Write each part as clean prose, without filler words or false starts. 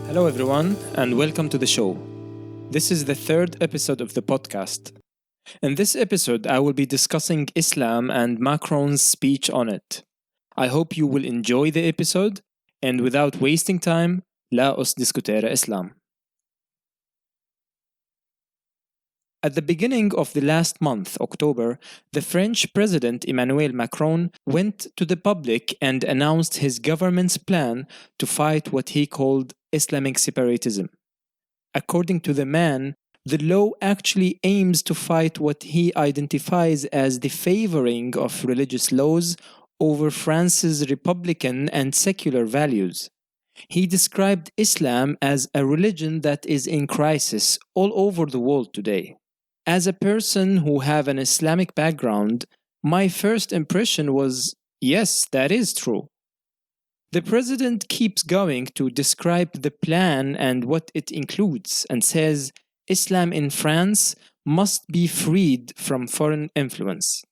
Hello, everyone, and welcome to the show. This is the third episode of the podcast. In this episode, I will be discussing Islam and Macron's speech on it. I hope you will enjoy the episode, and without wasting time, la Oss Diskutere Islam. At the beginning of the last month, October, the French President Emmanuel Macron went to the public and announced his government's plan to fight what he called Islamic separatism. According to the man, the law actually aims to fight what he identifies as the favoring of religious laws over France's republican and secular values. He described Islam as a religion that is in crisis all over the world today. As a person who have an Islamic background, my first impression was, yes, that is true. The president keeps going to describe the plan and what it includes and says Islam in France must be freed from foreign influence.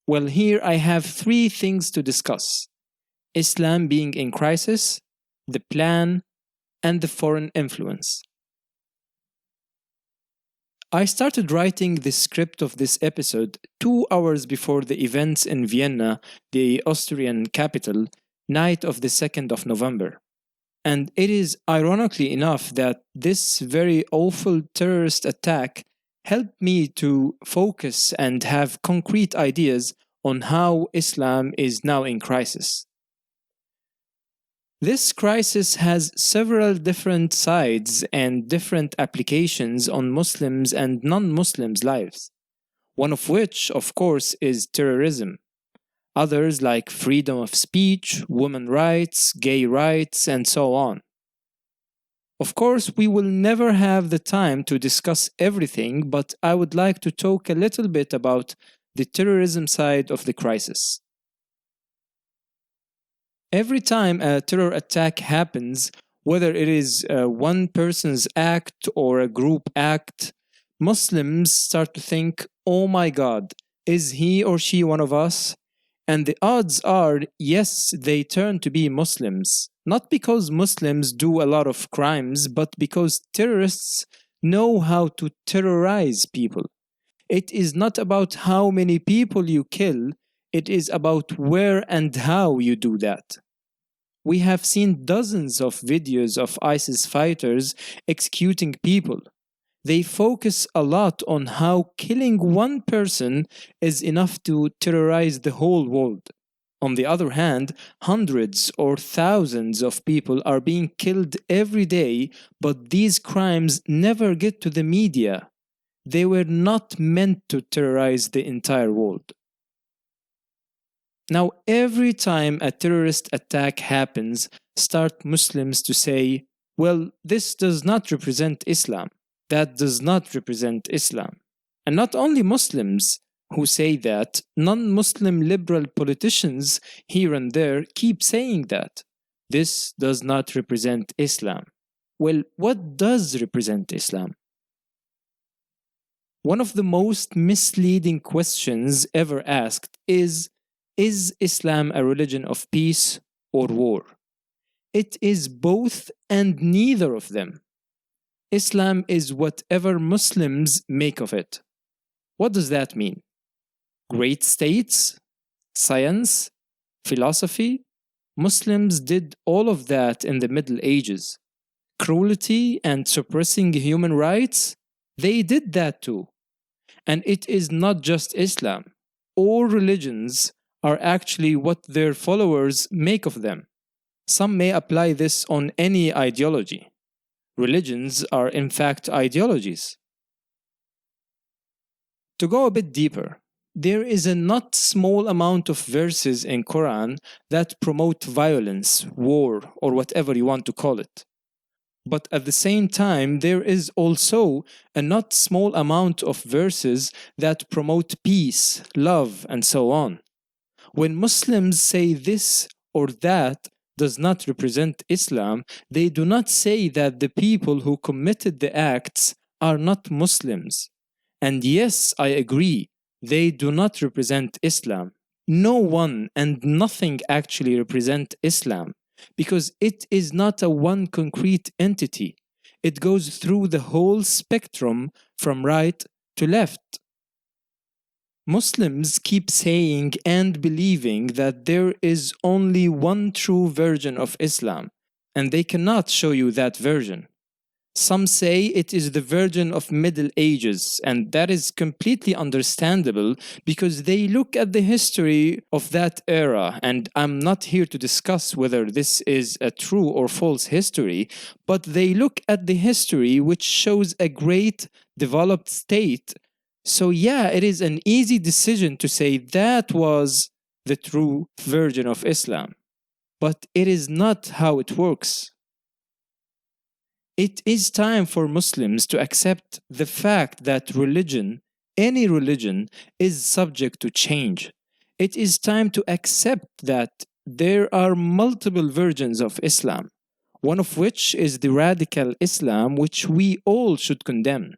Well, here I have three things to discuss: Islam being in crisis, the plan, and the foreign influence. I started writing the script of this episode 2 hours before the events in Vienna, the Austrian capital, night of the 2nd of November. And it is ironically enough that this very awful terrorist attack helped me to focus and have concrete ideas on how Islam is now in crisis. This crisis has several different sides and different applications on Muslims and non-Muslims' lives, one of which, of course, is terrorism. Others like freedom of speech, women's rights, gay rights, and so on. Of course, we will never have the time to discuss everything, but I would like to talk a little bit about the terrorism side of the crisis. Every time a terror attack happens, whether it is one person's act or a group act, Muslims start to think, oh my God, is he or she one of us? And the odds are, yes, they turn to be Muslims. Not because Muslims do a lot of crimes, but because terrorists know how to terrorize people. It is not about how many people you kill, it is about where and how you do that. We have seen dozens of videos of ISIS fighters executing people. They focus a lot on how killing one person is enough to terrorize the whole world. On the other hand, hundreds or thousands of people are being killed every day, but these crimes never get to the media. They were not meant to terrorize the entire world. Now, every time a terrorist attack happens, start Muslims to say, well, this does not represent Islam. That does not represent Islam. And not only Muslims who say that, non-Muslim liberal politicians here and there keep saying that. This does not represent Islam. Well, what does represent Islam? One of the most misleading questions ever asked is Islam a religion of peace or war? It is both and neither of them. Islam is whatever Muslims make of it. What does that mean? Great states? Science? Philosophy? Muslims did all of that in the Middle Ages. Cruelty and suppressing human rights? They did that too. And it is not just Islam. All religions are actually what their followers make of them. Some may apply this on any ideology. Religions are in fact ideologies. To go a bit deeper, there is a not small amount of verses in Quran that promote violence, war, or whatever you want to call it. But at the same time, there is also a not small amount of verses that promote peace, love, and so on. When Muslims say this or that does not represent Islam, they do not say that the people who committed the acts are not Muslims. And yes, I agree, they do not represent Islam. No one and nothing actually represent Islam. because it is not a one concrete entity. It goes through the whole spectrum from right to left. Muslims keep saying and believing that there is only one true version of Islam, and they cannot show you that version. Some say it is the version of Middle Ages, and that is completely understandable because they look at the history of that era, and I'm not here to discuss whether this is a true or false history, but they look at the history which shows a great developed state. So yeah, it is an easy decision to say that was the true version of Islam. But it is not how it works. It is time for Muslims to accept the fact that religion, any religion, is subject to change. It is time to accept that there are multiple versions of Islam, one of which is the radical Islam, which we all should condemn.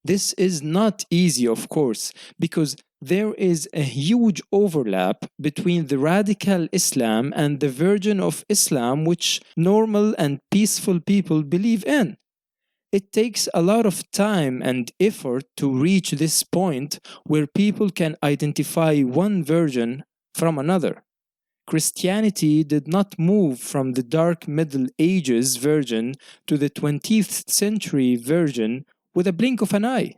This is not easy, of course, because there is a huge overlap between the radical Islam and the version of Islam which normal and peaceful people believe in. It takes a lot of time and effort to reach this point where people can identify one version from another. Christianity did not move from the dark Middle Ages version to the 20th century version with a blink of an eye.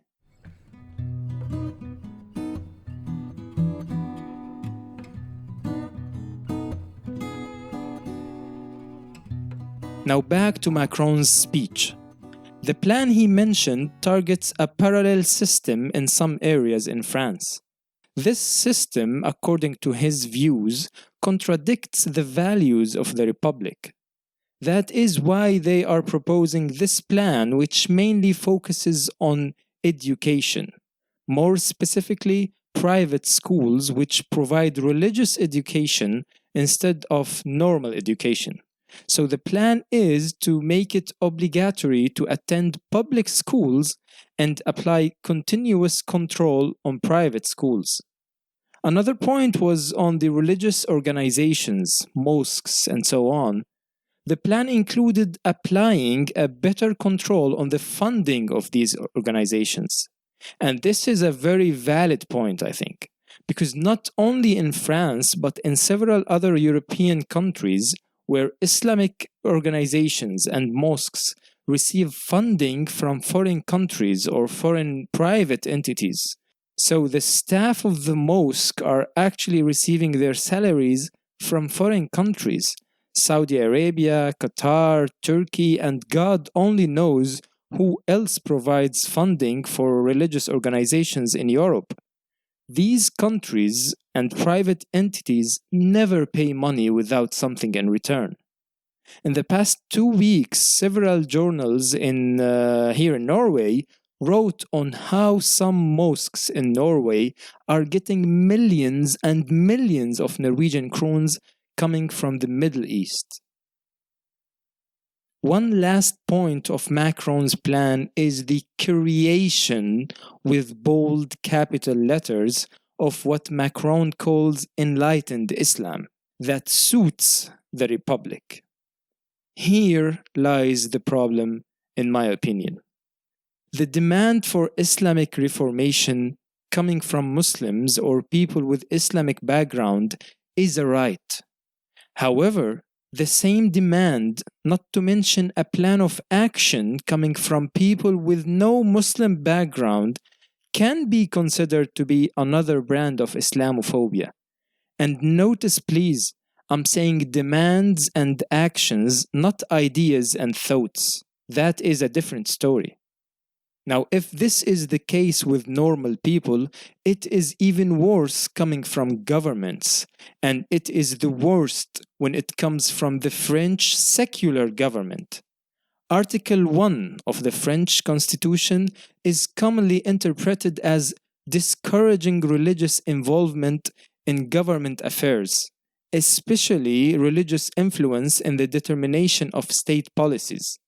Now back to Macron's speech. The plan he mentioned targets a parallel system in some areas in France. This system, according to his views, contradicts the values of the Republic. That is why they are proposing this plan, which mainly focuses on education. More specifically, private schools which provide religious education instead of normal education. So the plan is to make it obligatory to attend public schools and apply continuous control on private schools. Another point was on the religious organizations, mosques, and so on. The plan included applying a better control on the funding of these organizations. And this is a very valid point, I think, because not only in France, but in several other European countries where Islamic organizations and mosques receive funding from foreign countries or foreign private entities. So the staff of the mosque are actually receiving their salaries from foreign countries. Saudi Arabia, Qatar, Turkey, and God only knows who else provides funding for religious organizations in Europe. These countries and private entities never pay money without something in return. In the past 2 weeks, several journals here in Norway wrote on how some mosques in Norway are getting millions and millions of Norwegian krones coming from the Middle East. One last point of Macron's plan is the creation, with bold capital letters, of what Macron calls enlightened Islam, that suits the Republic. Here lies the problem, in my opinion. The demand for Islamic reformation coming from Muslims or people with Islamic background is a right. However, the same demand, not to mention a plan of action coming from people with no Muslim background, can be considered to be another brand of Islamophobia. And notice, please, I'm saying demands and actions, not ideas and thoughts. That is a different story. Now, if this is the case with normal people, it is even worse coming from governments. And it is the worst when it comes from the French secular government. Article 1 of the French Constitution is commonly interpreted as discouraging religious involvement in government affairs, especially religious influence in the determination of state policies.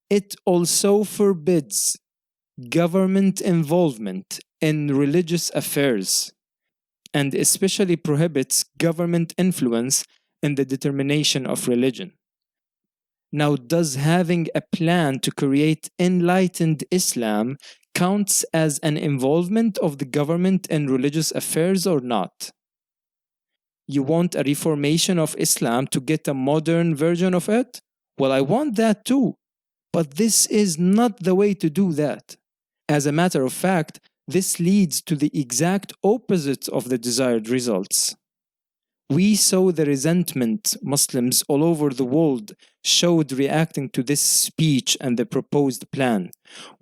It also forbids government involvement in religious affairs, and especially prohibits government influence in the determination of religion. Now, does having a plan to create enlightened Islam counts as an involvement of the government in religious affairs or not? You want a reformation of Islam to get a modern version of it? Well, I want that too. But this is not the way to do that. As a matter of fact, this leads to the exact opposite of the desired results. We saw the resentment Muslims all over the world showed reacting to this speech and the proposed plan.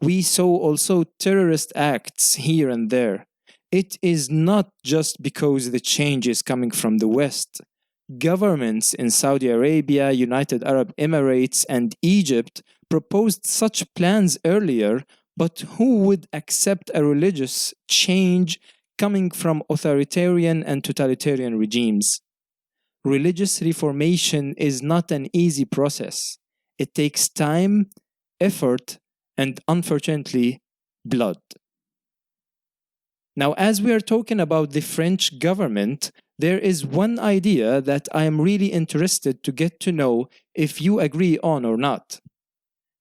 We saw also terrorist acts here and there. It is not just because the change is coming from the West. Governments in Saudi Arabia, United Arab Emirates, and Egypt proposed such plans earlier, but who would accept a religious change coming from authoritarian and totalitarian regimes? Religious reformation is not an easy process. It takes time, effort, and unfortunately, blood. Now, as we are talking about the French government, there is one idea that I am really interested to get to know if you agree on or not.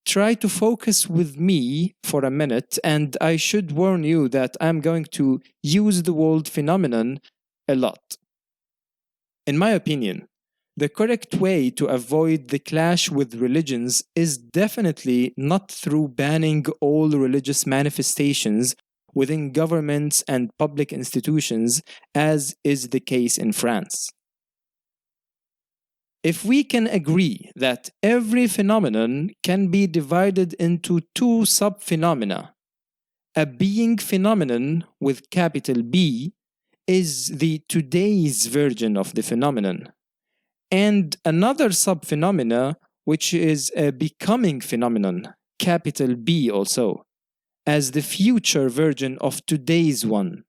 Try to focus with me for a minute, and I should warn you that I'm going to use the word phenomenon a lot. In my opinion, the correct way to avoid the clash with religions is definitely not through banning all religious manifestations within governments and public institutions, as is the case in France. If we can agree that every phenomenon can be divided into two sub-phenomena, a being phenomenon with capital B is the today's version of the phenomenon, and another sub-phenomena which is a becoming phenomenon, capital B also, as the future version of today's one.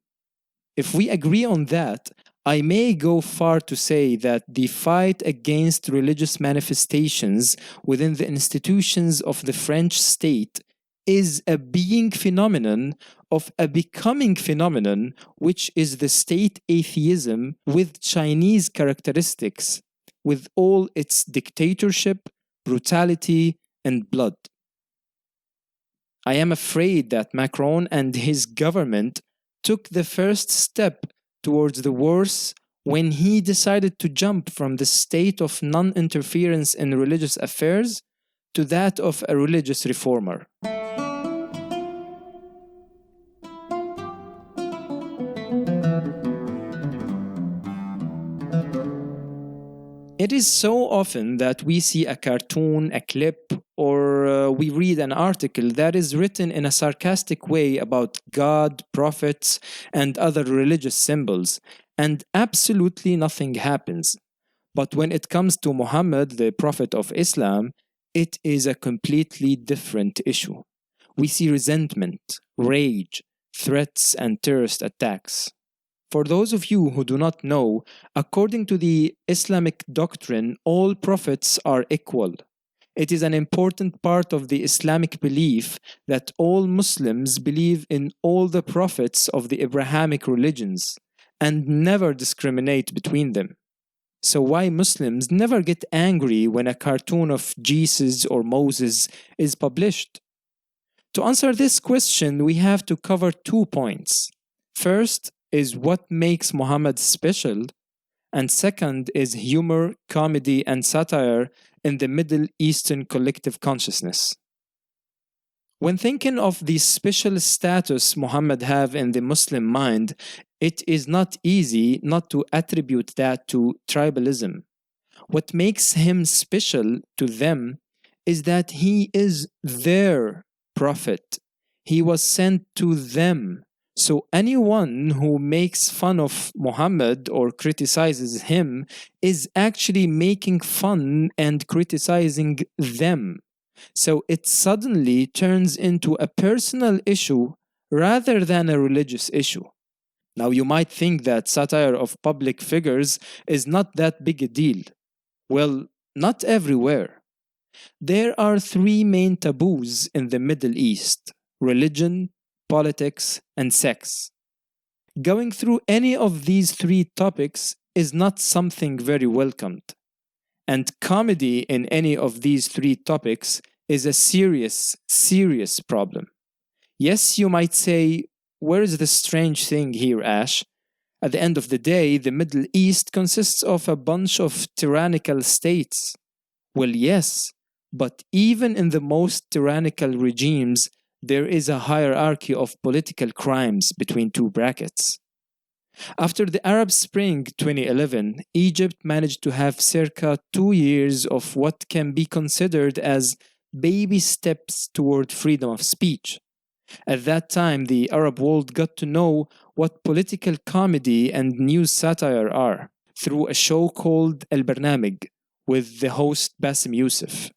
If we agree on that, I may go far to say that the fight against religious manifestations within the institutions of the French state is a being phenomenon of a becoming phenomenon, which is the state atheism with Chinese characteristics, with all its dictatorship, brutality, and blood. I am afraid that Macron and his government took the first step towards the worse when he decided to jump from the state of non-interference in religious affairs to that of a religious reformer. It is so often that we see a cartoon, a clip, or we read an article that is written in a sarcastic way about God, prophets, and other religious symbols, and absolutely nothing happens. But when it comes to Muhammad, the Prophet of Islam, it is a completely different issue. We see resentment, rage, threats, and terrorist attacks. For those of you who do not know, according to the Islamic doctrine, all prophets are equal. It is an important part of the Islamic belief that all Muslims believe in all the prophets of the Abrahamic religions and never discriminate between them. So why Muslims never get angry when a cartoon of Jesus or Moses is published? To answer this question, we have to cover 2 points. First is what makes Muhammad special, and second is humor, comedy, and satire in the Middle Eastern collective consciousness. When thinking of the special status Muhammad have in the Muslim mind, it is not easy not to attribute that to tribalism. What makes him special to them is that he is their prophet. He was sent to them. So anyone who makes fun of Muhammad or criticizes him is actually making fun and criticizing them. So it suddenly turns into a personal issue rather than a religious issue. Now you might think that satire of public figures is not that big a deal. Well, not everywhere. There are 3 main taboos in the Middle East: religion, politics, and sex. Going through any of these 3 topics is not something very welcomed. And comedy in any of these three topics is a serious, serious problem. Yes, you might say, where is the strange thing here, Ash? At the end of the day, the Middle East consists of a bunch of tyrannical states. Well, yes, but even in the most tyrannical regimes, there is a hierarchy of political crimes between two brackets. After the Arab Spring 2011, Egypt managed to have circa 2 years of what can be considered as baby steps toward freedom of speech. At that time, the Arab world got to know what political comedy and news satire are through a show called El Barnamij with the host Bassem Youssef.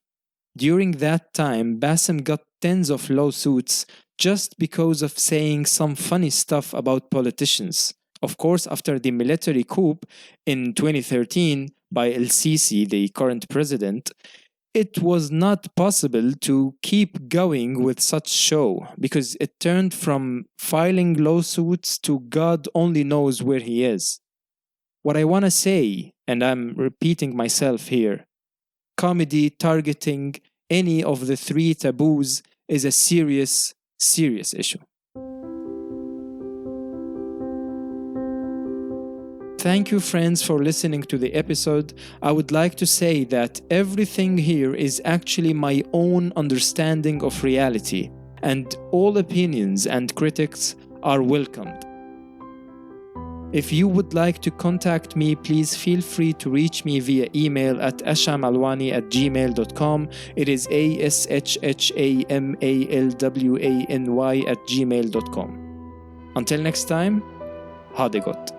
During that time, Bassem got tens of lawsuits just because of saying some funny stuff about politicians. Of course, after the military coup in 2013 by El Sisi, the current president, it was not possible to keep going with such show because it turned from filing lawsuits to God only knows where he is. What I want to say, and I'm repeating myself here, comedy targeting any of the three taboos is a serious, serious issue. Thank you, friends, for listening to the episode. I would like to say that everything here is actually my own understanding of reality, and all opinions and critics are welcomed. If you would like to contact me, please feel free to reach me via email at ashamalwani@gmail.com. It is ashhamalwany@gmail.com. Until next time, ha det gott.